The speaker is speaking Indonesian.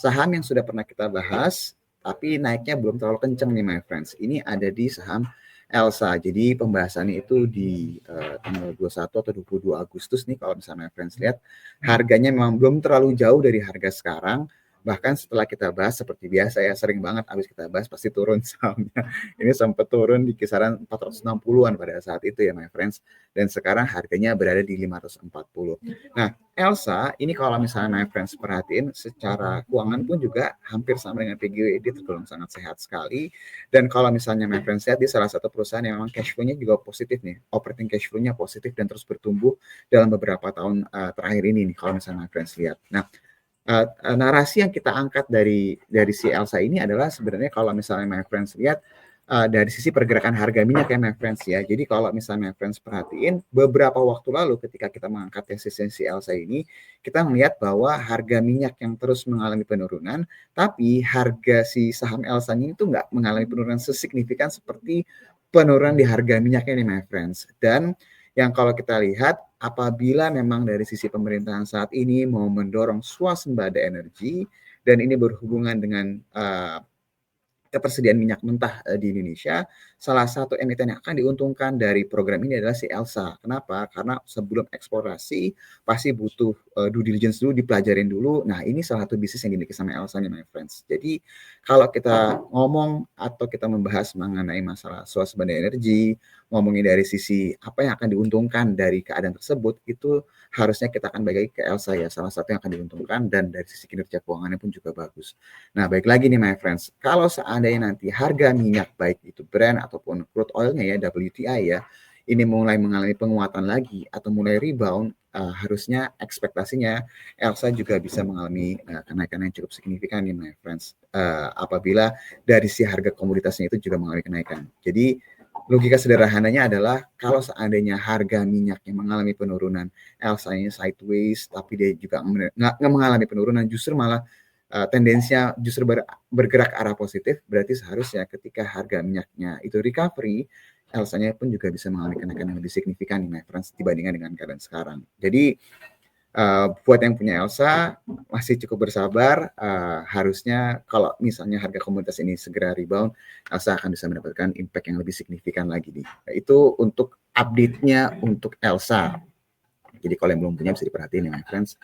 saham yang sudah pernah kita bahas, tapi naiknya belum terlalu kencang nih my friends. Ini ada di saham Elsa. Jadi pembahasannya itu di tanggal 21 atau 22 Agustus nih kalau misalnya my friends lihat. Harganya memang belum terlalu jauh dari harga sekarang. Bahkan setelah kita bahas seperti biasa ya, sering banget habis kita bahas pasti turun sahamnya. Ini sempat turun di kisaran 460-an pada saat itu ya my friends. Dan sekarang harganya berada di 540. Nah, Elsa ini kalau misalnya my friends perhatiin secara keuangan pun juga hampir sama dengan PGWD, tergolong sangat sehat sekali. Dan kalau misalnya my friends lihat di salah satu perusahaan yang memang cash flow-nya juga positif nih, operating cash flow-nya positif dan terus bertumbuh dalam beberapa tahun terakhir ini nih kalau misalnya my friends lihat. Nah, narasi yang kita angkat dari si Elsa ini adalah sebenarnya kalau misalnya my friends lihat dari sisi pergerakan harga minyak ya my friends ya. Jadi kalau misalnya my friends perhatiin beberapa waktu lalu ketika kita mengangkat si Elsa ini, kita melihat bahwa harga minyak yang terus mengalami penurunan, tapi harga si saham Elsa ini tuh nggak mengalami penurunan sesignifikan seperti penurunan di harga minyaknya nih my friends. Dan yang kalau kita lihat apabila memang dari sisi pemerintahan saat ini mau mendorong swasembada energi dan ini berhubungan dengan ketersediaan minyak mentah di Indonesia, salah satu emiten yang akan diuntungkan dari program ini adalah si Elsa. Kenapa? Karena sebelum eksplorasi pasti butuh due diligence dulu, dipelajarin dulu. Nah, ini salah satu bisnis yang dimiliki sama Elsa nih, my friends. Jadi, kalau kita ngomong atau kita membahas mengenai masalah swasembada energi, ngomongin dari sisi apa yang akan diuntungkan dari keadaan tersebut, itu harusnya kita akan balik lagi ke Elsa ya, salah satu yang akan diuntungkan dan dari sisi kinerja keuangannya pun juga bagus. Nah, baik lagi nih my friends, kalau seandainya nanti harga minyak baik itu Brent ataupun crude oil-nya ya, WTI ya, ini mulai mengalami penguatan lagi atau mulai rebound, harusnya ekspektasinya Elsa juga bisa mengalami kenaikan yang cukup signifikan nih my friends, apabila dari si harga komoditasnya itu juga mengalami kenaikan. Jadi logika sederhananya adalah kalau seandainya harga minyaknya mengalami penurunan, Elsa-nya sideways, tapi dia juga nggak mengalami penurunan, justru malah tendensinya justru bergerak arah positif, berarti seharusnya ketika harga minyaknya itu recovery, Elsa-nya pun juga bisa mengalami kenaikan yang lebih signifikan nih, my friends, dibandingkan dengan keadaan sekarang. Jadi buat yang punya Elsa masih cukup bersabar. Harusnya kalau misalnya harga komoditas ini segera rebound, Elsa akan bisa mendapatkan impact yang lebih signifikan lagi nih. Nah, itu untuk update-nya untuk Elsa. Jadi kalau yang belum punya bisa diperhatiin ya my friends.